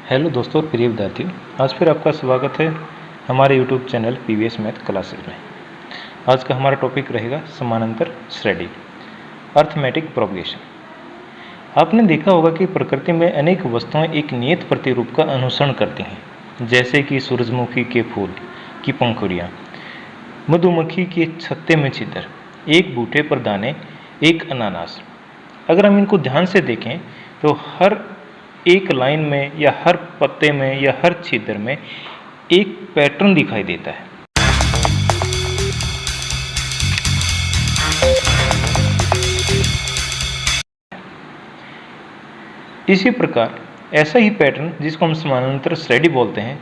Hello दोस्तों और प्रिय विद्यार्थियों, आज फिर आपका स्वागत है हमारे YouTube channel PVS math classes में। आज का हमारा टॉपिक रहेगा समानांतर श्रेणी, अर्थमेटिक प्रोपगेशन। आपने देखा होगा कि प्रकृति में अनेक वस्तुएं एक नियत प्रतिरूप का अनुसरण करती हैं, जैसे कि सूरजमुखी के फूल की पंखुड़ियाँ, मधुमक्खी के छत्ते में छिद्र, एक बूटे पर दाने, एक अनानास। अगर हम इनको ध्यान से देखें तो हर एक लाइन में या हर पत्ते में या हर छिद्र में एक पैटर्न दिखाई देता है। इसी प्रकार ऐसा ही पैटर्न, जिसको हम समानांतर श्रेणी बोलते हैं,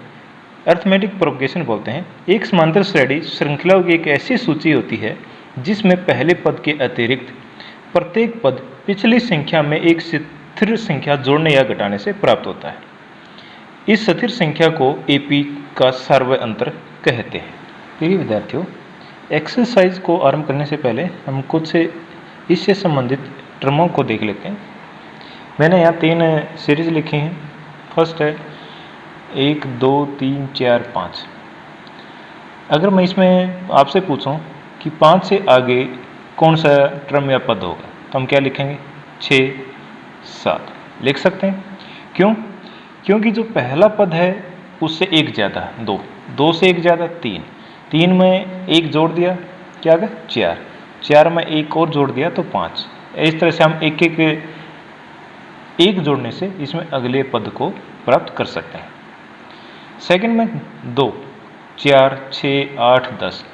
अर्थमेटिक प्रोपगेशन बोलते हैं। एक समांतर श्रेणी श्रृंखलाओं की एक ऐसी सूची होती है जिसमें पहले पद के अतिरिक्त प्रत्येक पद पिछली संख्या में एक स्थिर संख्या जोड़ने या घटाने से प्राप्त होता है। इस स्थिर संख्या को एपी का सार्वय अंतर कहते हैं। प्रिय विद्यार्थियों, एक्सरसाइज को आरंभ करने से पहले हम कुछ इससे संबंधित टर्मों को देख लेते हैं। मैंने यहाँ 3 सीरीज लिखी हैं। फर्स्ट है 1, 2, 3, 4, 5। अगर मैं इसमें आपसे पूछूं कि 5 से आगे कौन सा टर्म या पद होगा, तो हम क्या लिखेंगे? 6, 7 लिख सकते हैं। क्यों? क्योंकि जो पहला पद है उससे एक ज़्यादा 2, 2 से एक ज़्यादा 3, 3 में एक जोड़ दिया, क्या आ गया? 4, 4 में एक और जोड़ दिया तो 5। इस तरह से हम एक जोड़ने से इसमें अगले पद को प्राप्त कर सकते हैं। सेकंड में 2, 4, 6, 8, 10।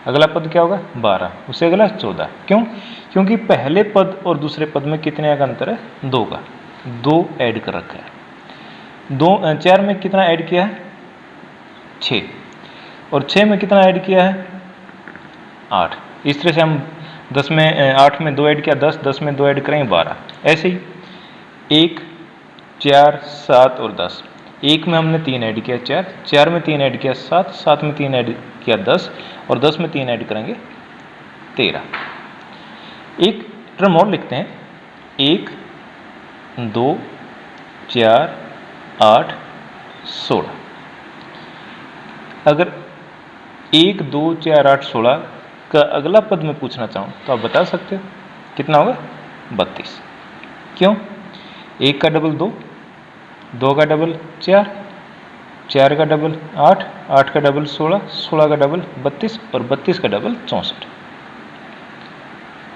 अगला पद क्या होगा? 12, उससे अगला 14। क्यों? क्योंकि पहले पद और दूसरे पद में कितने का अंतर है? 2 का। 2 ऐड कर रखा है। 4 में कितना ऐड किया है? 6। और 6 में कितना ऐड किया है? 8। इस तरह से हम 10 में 8 में 2 ऐड किया 10, 10 में 2 ऐड करेंगे 12। ऐसे ही 1, 4, 7 और 10। 1 में हमने 3 ऐड किया 4, 4 में 3 ऐड किया 7, 7 में 3 ऐड किया 10 और 10 में 3 ऐड करेंगे 13। एक टर्म और लिखते हैं 1, 2, 4, 8, 16। अगर 1, 2, 4, 8, 16 का अगला पद मैं पूछना चाहूँ तो आप बता सकते हो कितना होगा? 32। क्यों? 1 का डबल 2, 2 का डबल 4, 4 का डबल 8, 8 का डबल 16, 16 का डबल 32 और 32 का डबल 64।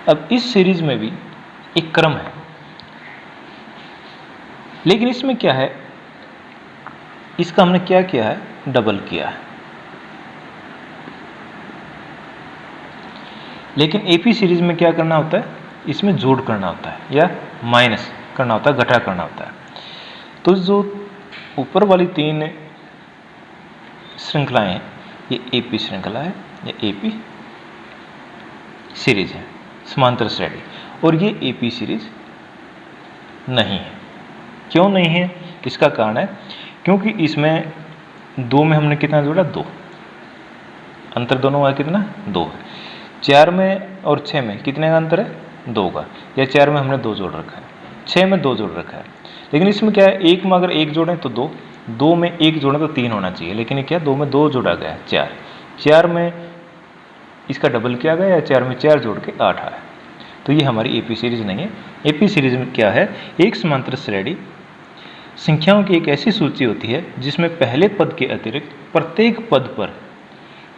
अब इस सीरीज में भी एक क्रम है, लेकिन इसमें क्या है, इसका हमने क्या किया है? डबल किया है। लेकिन एपी सीरीज में क्या करना होता है? इसमें जोड़ करना होता है या माइनस करना होता है, घटा करना होता है। तो जो ऊपर वाली 3 श्रृंखलाएं हैं, ये एपी श्रृंखला है, ये एपी सीरीज है, समांतर श्रेणी। और ये एपी सीरीज नहीं है। क्यों नहीं है? इसका कारण है क्योंकि इसमें 2 में हमने कितना जोड़ा? 2। अंतर दोनों का कितना? 2 है। 4 में और 6 में कितने का अंतर है? 2 का। या 4 में हमने 2 जोड़ रखा है, 6 में 2 जोड़ रखा है। लेकिन इसमें क्या है? 1 में अगर 1 जोड़ें तो 2, 2 में 1 जोड़ें तो 3 होना चाहिए। लेकिन ये क्या? 2 में 2 जोड़ा गया है 4, 4 में इसका डबल किया गया या 4 में 4 जोड़ के 8 आया। तो ये हमारी एपी सीरीज नहीं है। एपी सीरीज में क्या है? एक समांतर श्रेणी संख्याओं की एक ऐसी सूची होती है जिसमें पहले पद के अतिरिक्त प्रत्येक पद पर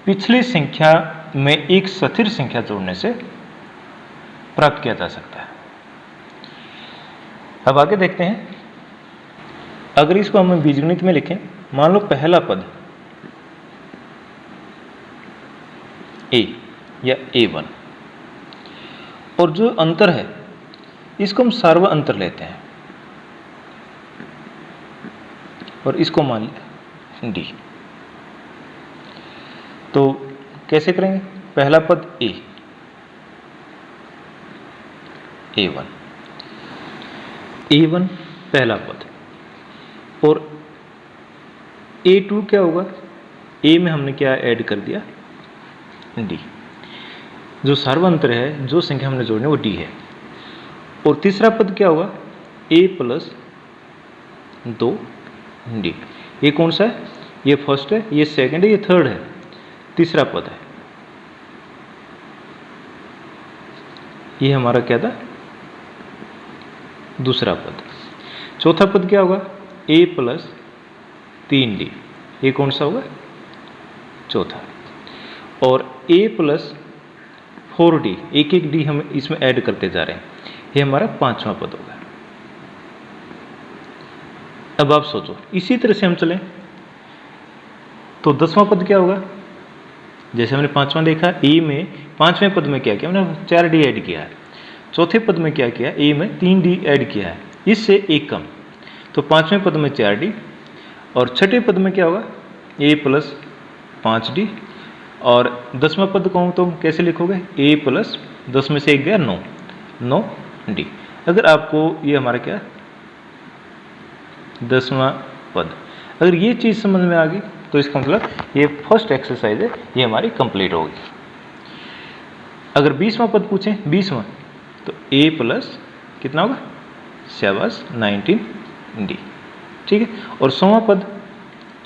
पिछली संख्या में एक स्थिर संख्या जोड़ने से प्राप्त किया जा सकता है। अब आगे देखते हैं। अगर इसको हम बीजगणित में लिखें, मान लो पहला पद a या a1 और जो अंतर है इसको हम सार्वय अंतर लेते हैं और इसको मान लिया d। तो कैसे करेंगे? पहला पद a1 पहला पद और a2 क्या होगा? a में हमने क्या ऐड कर दिया? d। जो सार्वंतर है, जो संख्या हमने जोड़नी है वो d है। और तीसरा पद क्या होगा? a + 2 D. ये कौन सा है? ये फर्स्ट है, ये सेकंड है, ये थर्ड है, तीसरा पद है। ये हमारा क्या था? दूसरा पद। चौथा पद क्या होगा? ए प्लस 3d। ये कौन सा होगा? चौथा। और ए प्लस 4d, एक एक डी हम इसमें ऐड करते जा रहे हैं, ये हमारा पांचवा पद होगा। अब आप सोचो, इसी तरह से हम चलें तो 10वां पद क्या होगा? जैसे हमने पांचवा देखा, ए में पांचवें पद में क्या किया? हमने 4d ऐड किया है। चौथे पद में क्या किया? ए में 3d ऐड किया है, इससे एक कम, तो पांचवें पद में 4d। और छठे पद में क्या होगा? ए प्लस 5d। और 10वां पद कहूँ तो कैसे लिखोगे? ए प्लस 10 में से 1 गया 9, 9d। अगर आपको ये हमारा क्या 10वां पद, अगर ये चीज़ समझ में आ गई तो इसका मतलब ये फर्स्ट एक्सरसाइज है, ये हमारी कंप्लीट होगी। अगर 20वां पद पूछें, 20वां, तो ए प्लस कितना होगा? शाबाश 19d। ठीक है। और 100वां पद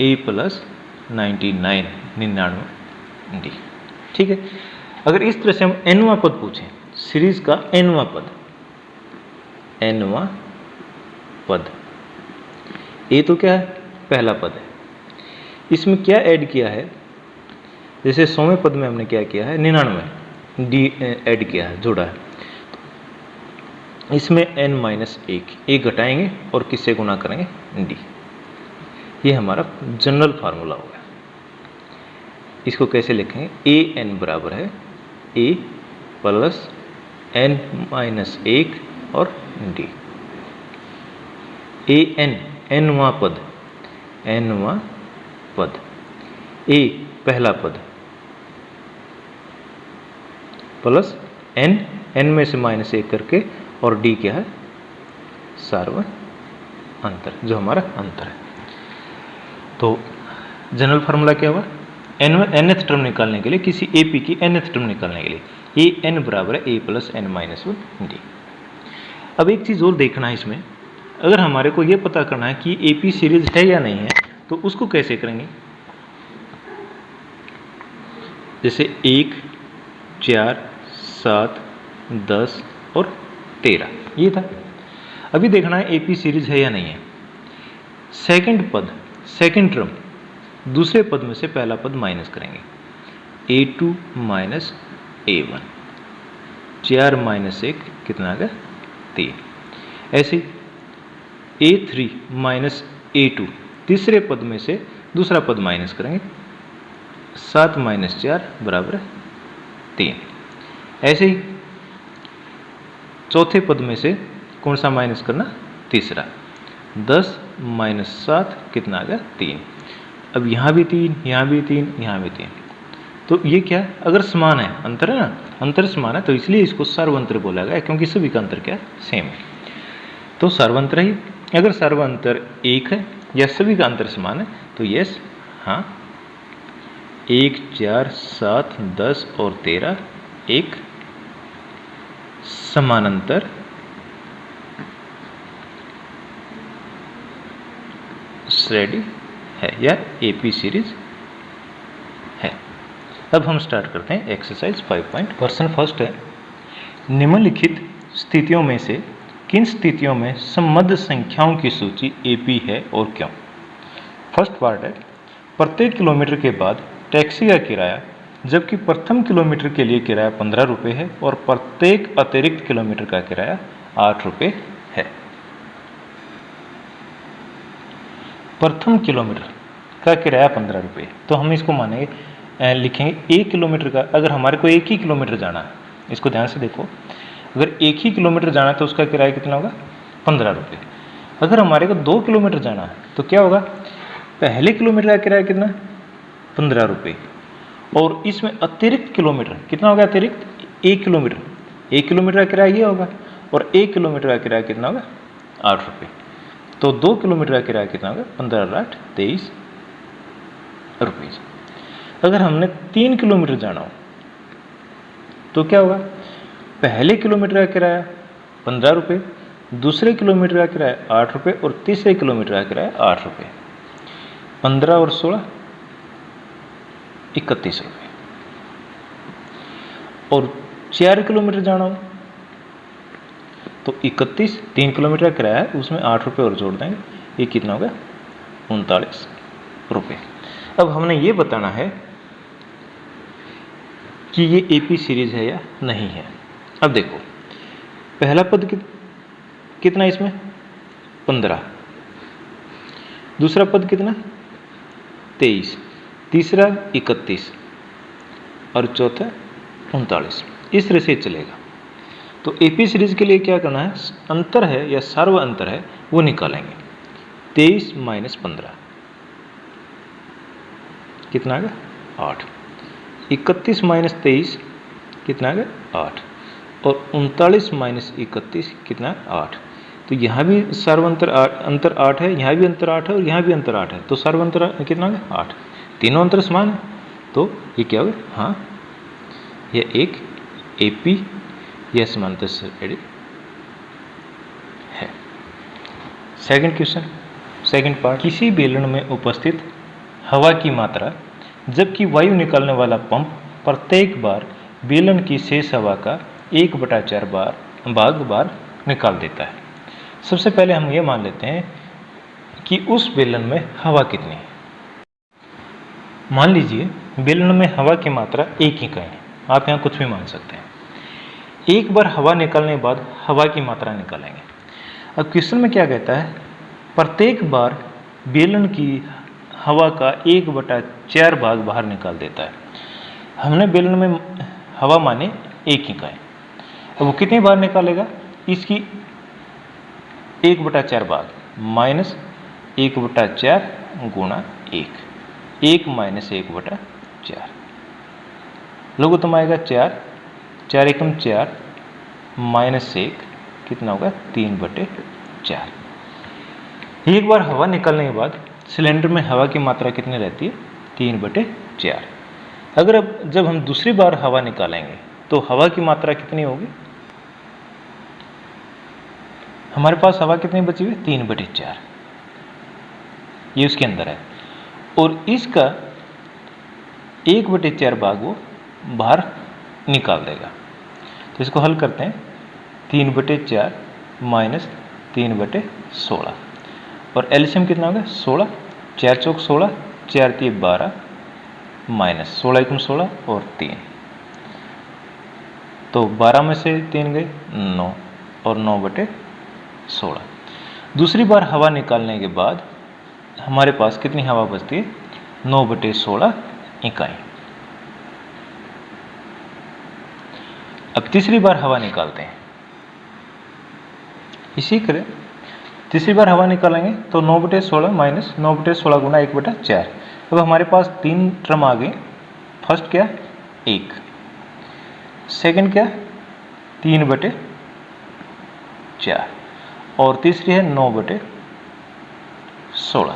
ए प्लस 99d। ठीक है। अगर इस तरह से हम nवां पद पूछें, सीरीज का nवां पद, nवां पद, ए तो क्या है? पहला पद है। इसमें क्या ऐड किया है? जैसे 100वें पद में हमने क्या किया है? 99 डी ऐड किया है, जोड़ा है। इसमें n-1, एक घटाएंगे और किससे गुना करेंगे? डी। ये हमारा जनरल फार्मूला होगा। इसको कैसे लिखेंगे? ए एन बराबर है ए प्लस n-1 और डी। ए एन, nवां पद, nवां पद, ए पहला पद, प्लस n, n में से -1 करके, और d क्या है? सार्वअंतर, जो हमारा अंतर है। तो जनरल फार्मूला क्या हुआ? nth टर्म निकालने के लिए, किसी AP की nth टर्म निकालने के लिए, ए n बराबर है ए प्लस n-1d। अब एक चीज़ और देखना है इसमें, अगर हमारे को ये पता करना है कि AP सीरीज है या नहीं है, तो उसको कैसे करेंगे? जैसे 1, 4, 7, 10 और 13, ये था। अभी देखना है AP सीरीज है या नहीं है। सेकंड पद, सेकंड टर्म, दूसरे पद में से पहला पद माइनस करेंगे, A2 माइनस A1, 4 - 1 कितना आ गया? 3। ऐसे A3 माइनस A2, तीसरे पद में से दूसरा पद माइनस करेंगे, 7 - 4 बराबर 3। ऐसे ही चौथे पद में से कौन सा माइनस करना? तीसरा, 10 - 7 कितना आ गया? 3। अब यहाँ भी 3, यहाँ भी 3, यहाँ भी 3, तो ये क्या है? अगर समान है, अंतर है ना, अंतर समान है, तो इसलिए इसको सर्वांतर बोला गया, क्योंकि सभी का अंतर क्या है? सेम है, तो सर्वांतर ही। अगर सर्वांतर 1 है या सभी का अंतर समान है तो यस, हाँ, 1, 4, 7, 10 और 13 एक समानांतर श्रेणी है या AP सीरीज है। अब हम स्टार्ट करते हैं एक्सरसाइज 5 पॉइंट। क्वेश्चन फर्स्ट है, निम्नलिखित स्थितियों में से किन स्थितियों में सम्बद्ध संख्याओं की सूची AP है और क्यों? फर्स्ट पार्ट है, प्रत्येक किलोमीटर के बाद टैक्सी का किराया, जबकि प्रथम किलोमीटर के लिए किराया 15 रुपये है और प्रत्येक अतिरिक्त किलोमीटर का किराया 8 रुपये है। प्रथम किलोमीटर का किराया 15 रुपये, तो हम इसको मानेंगे, लिखेंगे 1 किलोमीटर का, अगर हमारे को 1 ही किलोमीटर जाना है, इसको ध्यान से देखो, अगर 1 ही किलोमीटर जाना है तो उसका किराया कितना होगा? 15 रुपये। अगर हमारे को 2 किलोमीटर जाना है तो क्या होगा? पहले किलोमीटर का किराया कितना? 15 रुपये, और इसमें अतिरिक्त किलोमीटर कितना होगा? अतिरिक्त 1 किलोमीटर, 1 किलोमीटर का किराया ये होगा, और 1 किलोमीटर का किराया कितना होगा? 8 रुपये। तो 2 किलोमीटर का किराया कितना होगा? 15 × 8 = 23 रुपये। अगर हमने 3 किलोमीटर जाना हो तो क्या होगा? पहले किलोमीटर का किराया 15 रुपये, दूसरे किलोमीटर का किराया 8 रुपये और तीसरे किलोमीटर का किराया 8 रुपये। 15 और 16 31 रुपये। और 4 किलोमीटर जाना हो तो 31, 3 किलोमीटर का किराया है, उसमें 8 रुपये और जोड़ देंगे, ये कितना होगा 39 रुपये। अब हमने ये बताना है कि ये एपी सीरीज है या नहीं है। अब देखो पहला पद कितना इसमें 15, दूसरा पद कितना 23, तीसरा 31 और चौथा 39, इस तरह से चलेगा। तो एपी सीरीज के लिए क्या करना है, अंतर है या सर्व अंतर है वो निकालेंगे। 23 माइनस 15 कितना आ गया 8, 31 माइनस 23 कितना आ गया 8, और 39 माइनस 31 कितना 8। तो यहाँ भी सर्वांतर अंतर 8 है, यहाँ भी अंतर 8 है और यहाँ भी अंतर 8 है, तो सर्वांतर कितना है 8, तीनों अंतर समान है। तो ये क्या होगा, हाँ यह एक एपी या समांतर श्रेणी है। सेकंड क्वेश्चन, सेकंड पार्ट, किसी बेलन में उपस्थित हवा की मात्रा जबकि वायु निकालने वाला पंप प्रत्येक बार बेलन की शेष हवा का 1/4 बार निकाल देता है। सबसे पहले हम ये मान लेते हैं कि उस बेलन में हवा कितनी है। मान लीजिए बेलन में हवा की मात्रा 1 इकाई है, आप यहाँ कुछ भी मान सकते हैं। एक बार हवा निकालने के बाद हवा की मात्रा निकालेंगे। अब क्वेश्चन में क्या कहता है, प्रत्येक बार बेलन की हवा का 1/4 भाग बाहर निकाल देता है। हमने बेलन में हवा माने 1 इकाई, अब वो कितनी बार निकालेगा, इसकी 1/4 भाग माइनस 1/4 गुणा 1, 1 माइनस 1/4 लघुत्तम आएगा 4, 4 एकम 4 माइनस 1 कितना होगा 3/4। एक बार हवा निकलने के बाद सिलेंडर में हवा की मात्रा कितनी रहती है 3/4। अगर अब जब हम दूसरी बार हवा निकालेंगे तो हवा की मात्रा कितनी होगी, हमारे पास हवा कितनी बची हुई 3/4, ये उसके अंदर है, और इसका 1/4 भाग वो बाहर निकाल देगा। तो इसको हल करते हैं, 3/4 माइनस 3/16 और एलसीएम कितना होगा 16, 4 चौक 16, 4 3 12 माइनस 16 एकम 16 और 3, तो 12 में से 3 गए 9 और 9/16। दूसरी बार हवा निकालने के बाद हमारे पास कितनी हवा बचती है 9/16 इकाई। अब तीसरी बार हवा निकालते हैं, इसी तरह तीसरी बार हवा निकालेंगे तो 9/16 माइनस 9/16 गुना 1/4। अब हमारे पास 3 टर्म आ गए, फर्स्ट क्या 1, सेकंड क्या 3/4 और तीसरी है 9/16।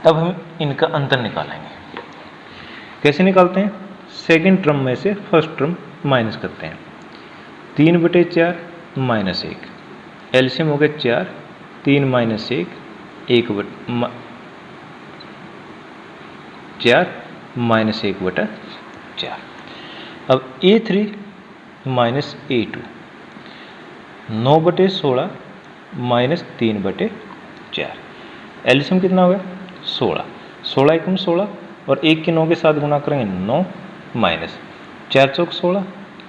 अब हम इनका अंतर निकालेंगे। कैसे निकालते हैं, सेकंड टर्म में से फर्स्ट टर्म माइनस करते हैं, 3/4 माइनस 1, एलसीएम हो गया 4, 3 माइनस 1 4 माइनस 1/4। अब A3 minus A2 9/16 minus 3/4, LCM कितना होगा 16, 16 एकम 16 और 1 के 9 के साथ गुणा करेंगे 9 माइनस 4 चौक 16,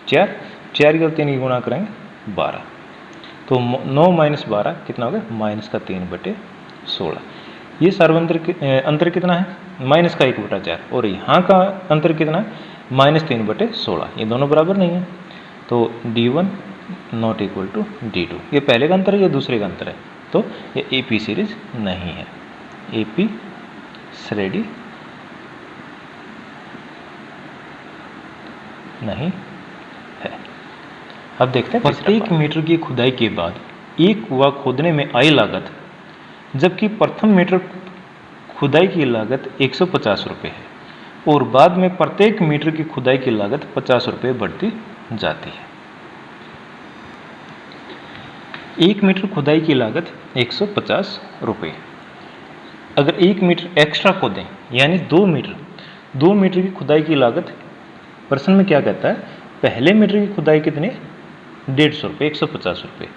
4 4 और 3 की गुणा करेंगे 12, तो 9 माइनस 12 कितना होगा माइनस का 3/16। ये सर्वांतर अंतर कितना है माइनस का 1/4 और यहाँ का अंतर कितना है माइनस 3/16, ये दोनों बराबर नहीं है, तो D1 not equal to D2। ये पहले का अंतर है, ये दूसरे का अंतर है, तो ये AP सीरीज नहीं है, AP श्रेणी नहीं है। अब देखते हैं, प्रत्येक मीटर की खुदाई के बाद एक कुआं खोदने में आई लागत जबकि प्रथम मीटर खुदाई की लागत 150 रुपये है और बाद में प्रत्येक मीटर की खुदाई की लागत 50 रुपये बढ़ती जाती है। 1 मीटर खुदाई की लागत 150 रुपये, अगर 1 मीटर एक्स्ट्रा खोदें यानी 2 मीटर की खुदाई की लागत, प्रश्न में क्या कहता है, पहले मीटर की खुदाई कितने 150 रुपये 150 रुपये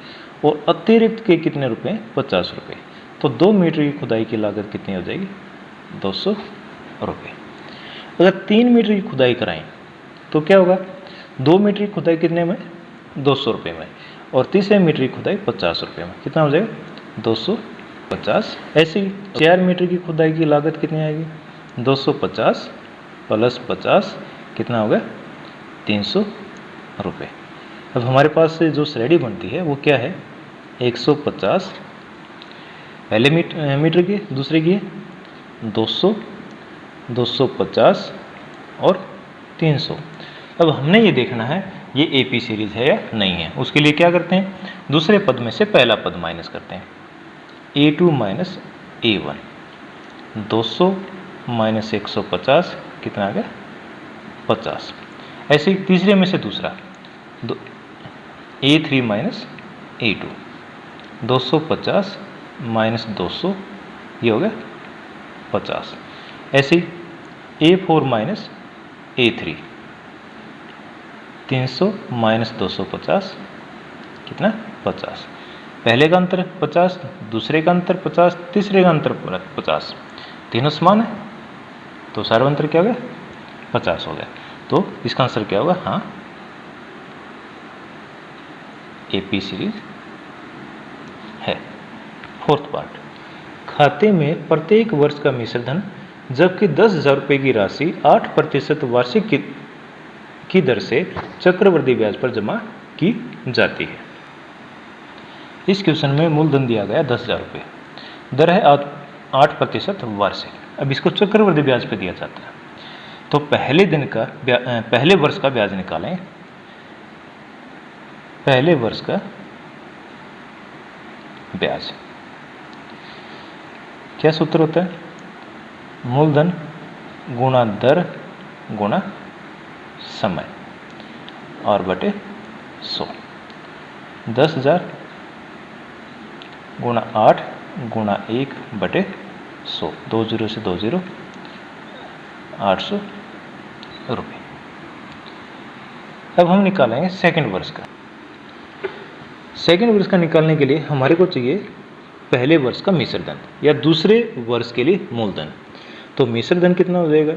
और अतिरिक्त के कितने रुपए 50 रुपये, तो 2 मीटर की खुदाई की लागत कितनी हो जाएगी 200 रुपये। अगर 3 मीटर की खुदाई कराएं तो क्या होगा, 2 मीटर की खुदाई कितने में 200 रुपये में और तीसरे मीटर की खुदाई 50 रुपये में, कितना हो जाएगा 250। ऐसे ही 4 मीटर की खुदाई की लागत कितनी आएगी 250 प्लस 50 कितना होगा 300 रुपये। अब हमारे पास से जो श्रेणी बनती है वो क्या है 150 पहले मीटर की, दूसरे की 200, 250 और 300। अब हमने ये देखना है ये एपी सीरीज है या नहीं है। उसके लिए क्या करते हैं, दूसरे पद में से पहला पद माइनस करते हैं, A2 माइनस A1, 200 माइनस 150 कितना आ गया 50। ऐसे ही तीसरे में से दूसरा A3 माइनस A2, 250 माइनस 200 ये हो गया 50। ऐसे ही A4 माइनस A3, 300 माइनस 250 कितना 50। पहले का अंतर 50, दूसरे का अंतर 50, तीसरे का अंतर 50, तीनों समान है तो सर्वांतर क्या हो गया 50 हो गया। तो इसका आंसर क्या होगा, हाँ एपी सीरीज है। फोर्थ पार्ट, खाते में प्रत्येक वर्ष का मिश्र धन जबकि 10,000 रुपये की राशि 8% वार्षिक की दर से चक्रवृद्धि ब्याज पर जमा की जाती है। इस क्वेश्चन में मूलधन दिया गया 10,000 रुपये, दर है 8% वार्षिक। अब इसको चक्रवृद्धि ब्याज पर दिया जाता है तो पहले वर्ष का ब्याज निकालें। पहले वर्ष का ब्याज क्या सूत्र होता है, मूलधन गुणा दर गुणा समय और बटे 100। 10,000 गुणा 8 गुणा 1 बटे 100, 2 जीरो से 2 जीरो, 800 रुपये। अब हम निकालेंगे सेकंड वर्ष का। सेकंड वर्ष का निकालने के लिए हमारे को चाहिए पहले वर्ष का मिश्र धन या दूसरे वर्ष के लिए मूलधन। तो मिश्र धन कितना हो जाएगा,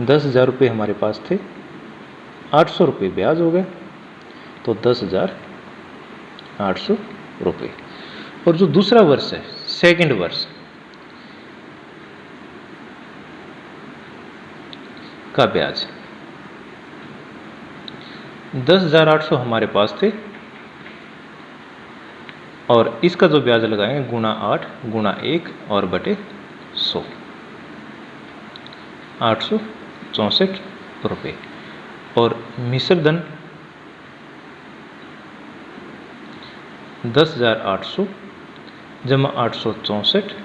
10,000 रुपये हमारे पास थे, 800 रुपये ब्याज हो गए तो 10,800 रुपये। और जो दूसरा वर्ष है सेकंड वर्ष का ब्याज 10,800 हमारे पास थे और इसका जो ब्याज लगाएंगे गुणा 8 गुणा 1 और बटे 100, 864 रुपये। और मिश्र धन 10,800 जमा 864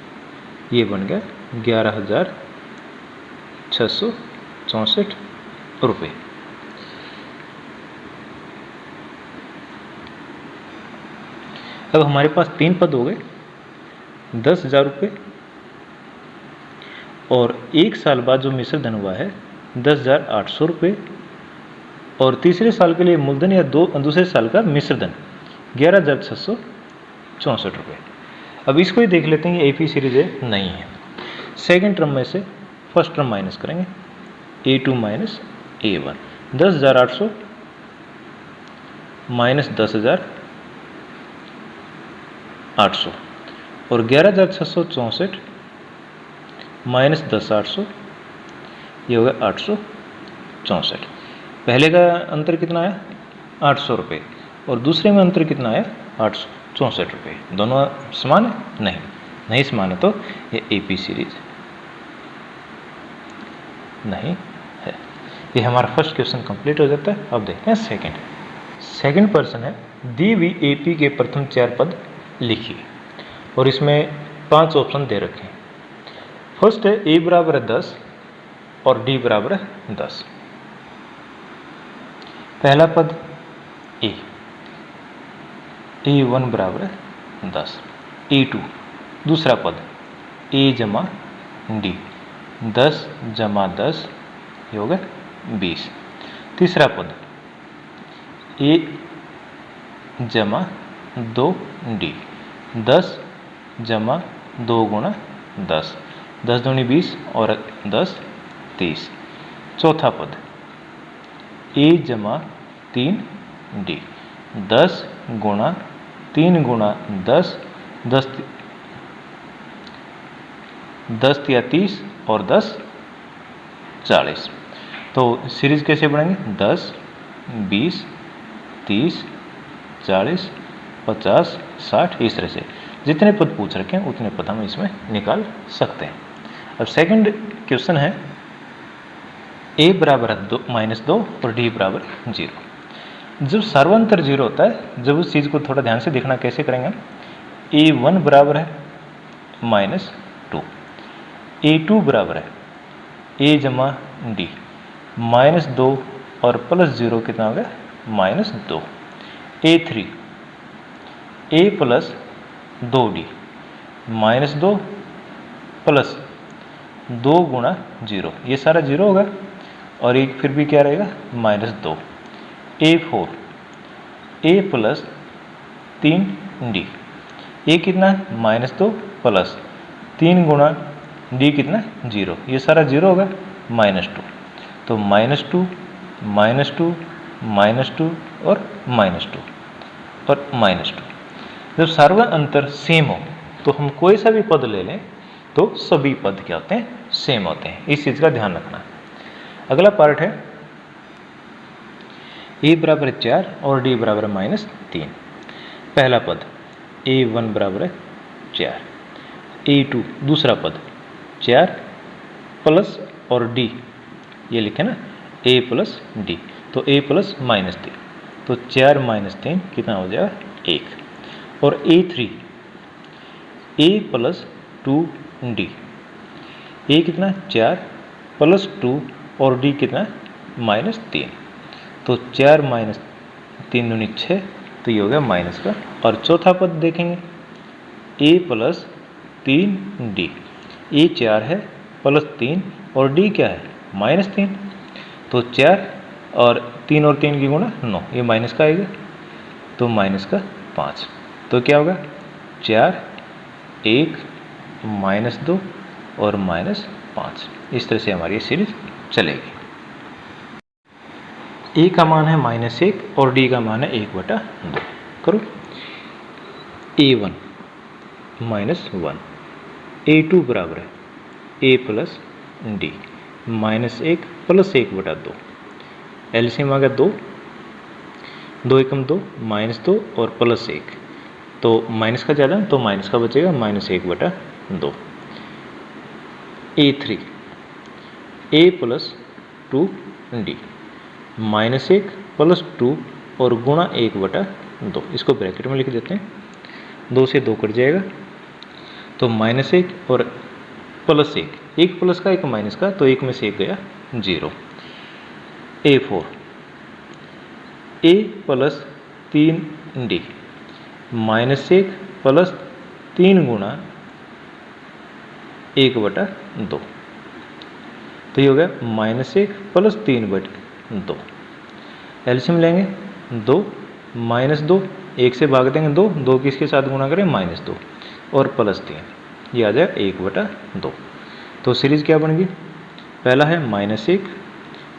ये बन गया 11,664 रुपये। अब हमारे पास 3 पद हो गए, 10,000 रुपये और 1 साल बाद जो मिश्र धन हुआ है 10,800 रुपये और तीसरे साल के लिए मूलधन या दूसरे साल का मिश्र धन 11,664 रुपये। अब इसको ही देख लेते हैं कि एपी सीरीज है नहीं है। सेकंड टर्म में से फर्स्ट टर्म माइनस करेंगे, A2 माइनस A1, 10,800 माइनस 10,800 और 11,664 माइनस 10,800 ये होगा 864। पहले का अंतर कितना आया 800 रुपये और दूसरे में अंतर कितना आया 864 रुपये। दोनों समान है, नहीं समान है तो ये एपी सीरीज नहीं है। ये हमारा फर्स्ट क्वेश्चन कंप्लीट हो जाता है। अब देखते हैं सेकंड प्रश्न है, दी हुई एपी के प्रथम 4 पद लिखिए और इसमें 5 ऑप्शन दे रखे हैं। फर्स्ट है ए बराबर है 10 और डी बराबर है 10। पहला पद A1 बराबर है 10। A2 दूसरा पद A जमा D, 10 जमा 10 ये हो गया 20। तीसरा पद A जमा 2D, 10 जमा 2 गुणा 10, 10 दूनी 20 और 10 30। चौथा पद A जमा 3D, 10 गुणा 3 गुणा 10, 10 या 30 और 10 40। तो सीरीज कैसे बढ़ेंगे? 10, 20, 30, 40, 50, 60 इस तरह से जितने पद पूछ रखे हैं उतने पद हम इसमें निकाल सकते हैं। अब सेकंड क्वेश्चन है a बराबर है -2 और d बराबर 0। जब सर्वांतर 0 होता है, जब उस चीज़ को थोड़ा ध्यान से देखना कैसे करेंगे हम, a1 बराबर है -2, a2 बराबर है a जमा d, -2 और +0 कितना हो गया -2, a3 a plus 2d, -2 plus 2 गुणा 0, ये सारा 0 होगा और एक फिर भी क्या रहेगा -2, a4 a plus 3d, a कितना -2 प्लस 3 गुणा d कितना 0, ये सारा 0 होगा -2, तो -2 -2 -2 और -2 और -2। जब सर्वांतर सेम हो तो हम कोई सा भी पद ले लें तो सभी पद क्या होते हैं? सेम होते हैं। इस चीज़ का ध्यान रखना। अगला पार्ट है a बराबर 4 और d बराबर -3। पहला पद a1 बराबर है 4, a2 दूसरा पद 4 प्लस और d ये लिखे ना a प्लस d, तो a प्लस -3, तो 4 -3 कितना हो जाएगा 1, और a3 a plus 2d, a कितना 4 प्लस 2 और d कितना -3, तो 4 -3 दूनी 6, तो ये हो गया माइनस का। और चौथा पद देखेंगे a प्लस 3d, a 4 है प्लस 3 और d क्या है -3, तो 4 और 3 और 3 की गुणा 9, ये माइनस का आएगा, तो माइनस का 5, तो क्या होगा 4 1 -2 और -5। इस तरह से हमारी ये सीरीज चलेगी। a का मान है -1 और d का मान है 1/2। करो a1 -1, a2 बराबर है a plus d, -1 plus 1/2, LCM आ गया 2, 2 एकम 2, -2 और +1, तो माइनस का ज़्यादा तो माइनस का बचेगा -1/2। a3 a plus 2d, -1 plus 2 और गुणा 1/2, इसको ब्रैकेट में लिख देते हैं, 2 से 2 कट जाएगा, तो -1 और +1, एक प्लस का एक माइनस का, तो एक में से एक गया 0। a4 a plus 3d, -1 plus 3 गुणा 1/2, तो ये हो गया -1 प्लस 3/2। एलसीएम लेंगे 2 -2, 1 से भाग देंगे 2, 2 किसके साथ गुणा करें -2 और +3, ये आ जाएगा 1/2। तो सीरीज क्या बन गई? पहला है -1,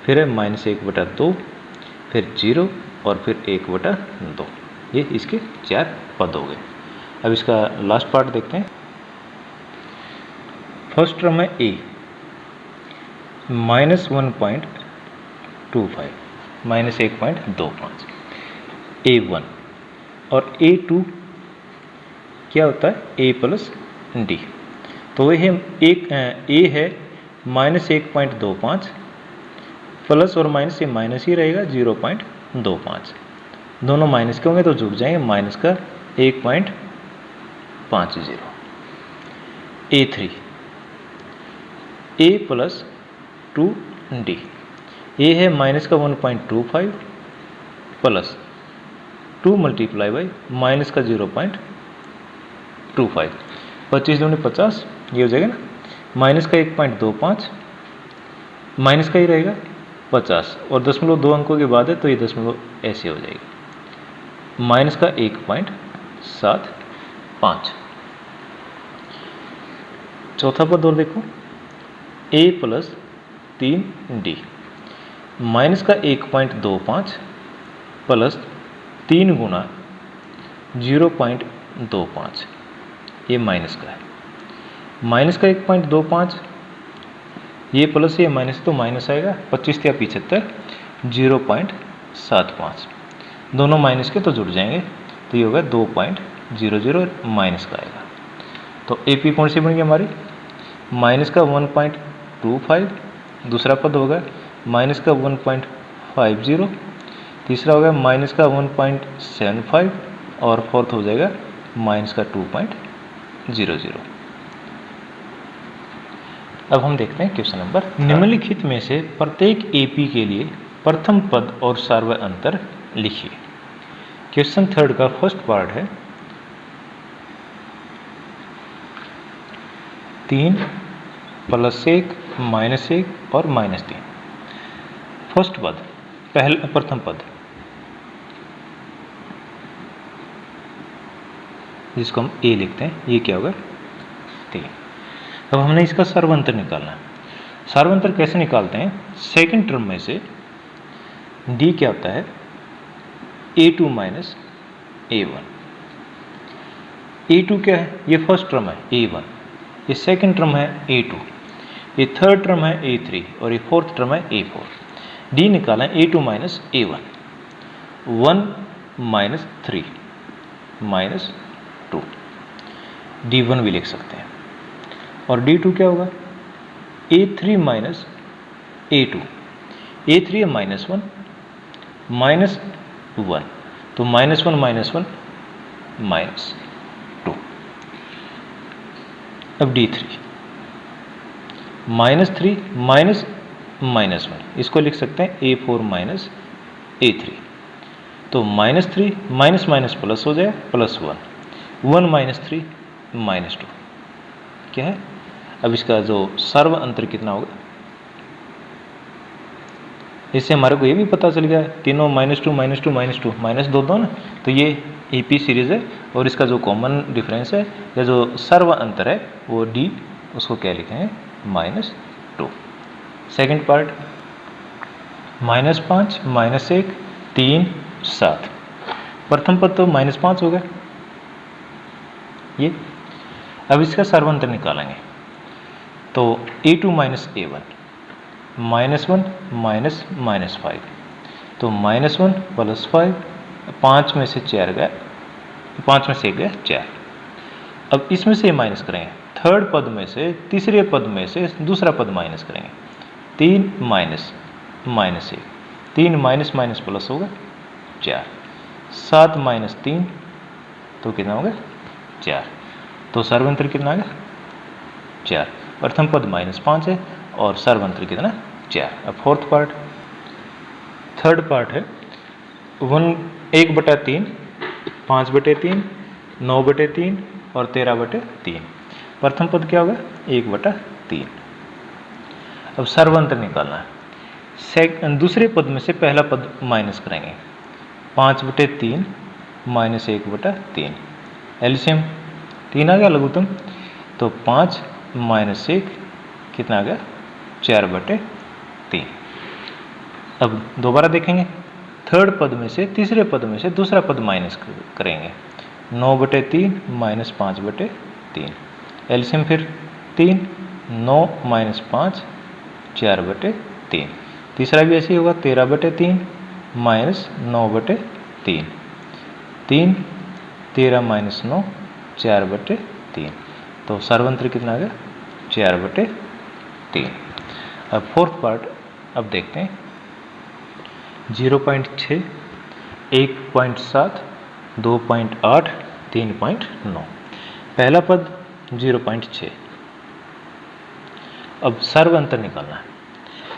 फिर है -1/2, फिर 0 और फिर 1/2, ये इसके 4 पद हो गए। अब इसका लास्ट पार्ट देखते हैं। फर्स्ट टर्म है a -1.25 -1.25, a1 और a2 क्या होता है a प्लस d, तो वह एक a है -1.25 प्लस और माइनस से माइनस ही रहेगा 0.25, दोनों माइनस के होंगे तो जुड़ जाएंगे, माइनस का 1.50। a3 a plus 2d, a है माइनस का 1.25 प्लस 2 मल्टीप्लाई बाई माइनस का 25, 25 दूनी 50, ये हो जाएगा ना। माइनस का 1.25, माइनस का ही रहेगा 50 और 0.2 अंकों के बाद है तो ये दशमलव ऐसे हो जाएगी। माइनस का 1.75। चौथा पद और देखो, a + 3d माइनस का 1.25 प्लस 3 गुना 0.25, ये माइनस का है। माइनस का 1.25, ये प्लस ये माइनस तो माइनस आएगा, 25 या 75, 0.75, दोनों माइनस के तो जुड़ जाएंगे तो ये होगा 2.00 माइनस का आएगा। तो AP कौन सी बन गई हमारी, माइनस का 1.25, दूसरा पद होगा माइनस का 1.50, तीसरा होगा माइनस का 1.75 और फोर्थ हो जाएगा माइनस का 2.00। अब हम देखते हैं क्वेश्चन नंबर। निम्नलिखित में से प्रत्येक AP के लिए प्रथम पद और सर्व अंतर लिखिए। क्वेश्चन 3 का फर्स्ट पार्ट है 3 + 1 -1 और -3। फर्स्ट पद, प्रथम पद, जिसको हम A लिखते हैं, ये क्या होगा 3। अब हमने इसका सर्वांतर निकालना है। सर्वांतर कैसे निकालते हैं, सेकंड टर्म में से D क्या होता है A2 - A1। A2 क्या है, ये फर्स्ट टर्म है A1, ये सेकंड टर्म है A2, ये थर्ड टर्म है A3 और ये फोर्थ टर्म है A4। D निकाला A2 - A1, 1 - 3 - 2, D1 भी लिख सकते हैं। और D2 क्या होगा A3 - A2, A3 है -1 -1, तो -1 - 1 -2। अब D3 -3 -1, इसको लिख सकते हैं A4 - A3। तो -3 माइनस प्लस हो जाए +1, 1 - 3 -2 क्या है। अब इसका जो सर्व अंतर कितना होगा, इससे हमारे को ये भी पता चल गया, तीनों -2 -2 -2 -2 ना, तो ये AP सीरीज है और इसका जो कॉमन डिफरेंस है या जो सर्व अंतर है वो D, उसको क्या लिखेंगे -2। सेकंड पार्ट -5 -1 3 7, प्रथम पद तो -5 हो गया ये। अब इसका सर्वांतर निकालेंगे तो A2 - A1, -1 -5, तो -1 + 5, 5 में से 4 गया, 5 में से 1 गया 4। अब इसमें से माइनस करेंगे, थर्ड पद में से तीसरे पद में से दूसरा पद माइनस करेंगे, 3 -1, 3 माइनस प्लस होगा 4, 7 - 3 तो कितना होगा 4, तो सर्वांतर कितना आ गया 4। प्रथम पद -5 है और सर्वांतर कितना 4। अब फोर्थ पार्ट, थर्ड पार्ट है 1/3, 5/3, 9/3 और 13/3। प्रथम पद क्या होगा 1/3। अब सर्वांतर निकालना है, दूसरे पद में से पहला पद माइनस करेंगे, 5/3 -1/3, एलसीएम 3 आ गया लघुत्तम, तो 5 - 1 कितना आ गया 4/3। अब दोबारा देखेंगे, थर्ड पद में से तीसरे पद में से दूसरा पद माइनस करेंगे, 9/3 -5/3, एलसीएम फिर 3, 9 - 5 4/3, तीसरा भी ऐसे ही होगा 13/3 -9/3, 3 13 - 9 4/3, तो सर्वांतर कितना आ गया 4/3। अब फोर्थ पार्ट अब देखते हैं, 0.6, 1.7, 2.8, 3.9। पहला पद 0.6। अब सर्वांतर निकालना है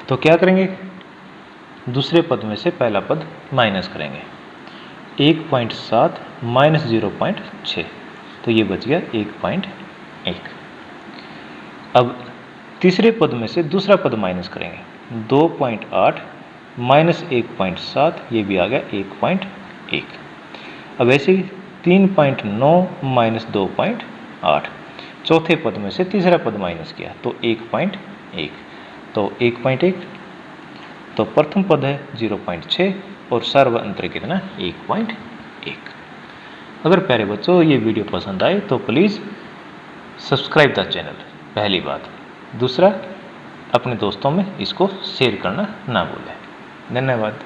तो क्या करेंगे, दूसरे पद में से पहला पद माइनस करेंगे, 1.7 - 0.6, तो ये बच गया 1.1। अब तीसरे पद में से दूसरा पद माइनस करेंगे, 2.8 माइनस 1.7, ये भी आ गया 1.1। अब ऐसे ही 3.9 माइनस 2.8, चौथे पद में से तीसरा पद माइनस किया तो 1.1, तो 1.1, तो प्रथम पद है 0.6 और सर्व अंतर कितना 1.1। अगर प्यारे बच्चों ये वीडियो पसंद आए तो प्लीज़ सब्सक्राइब द चैनल, पहली बात। दूसरा, अपने दोस्तों में इसको शेयर करना ना भूलें। धन्यवाद।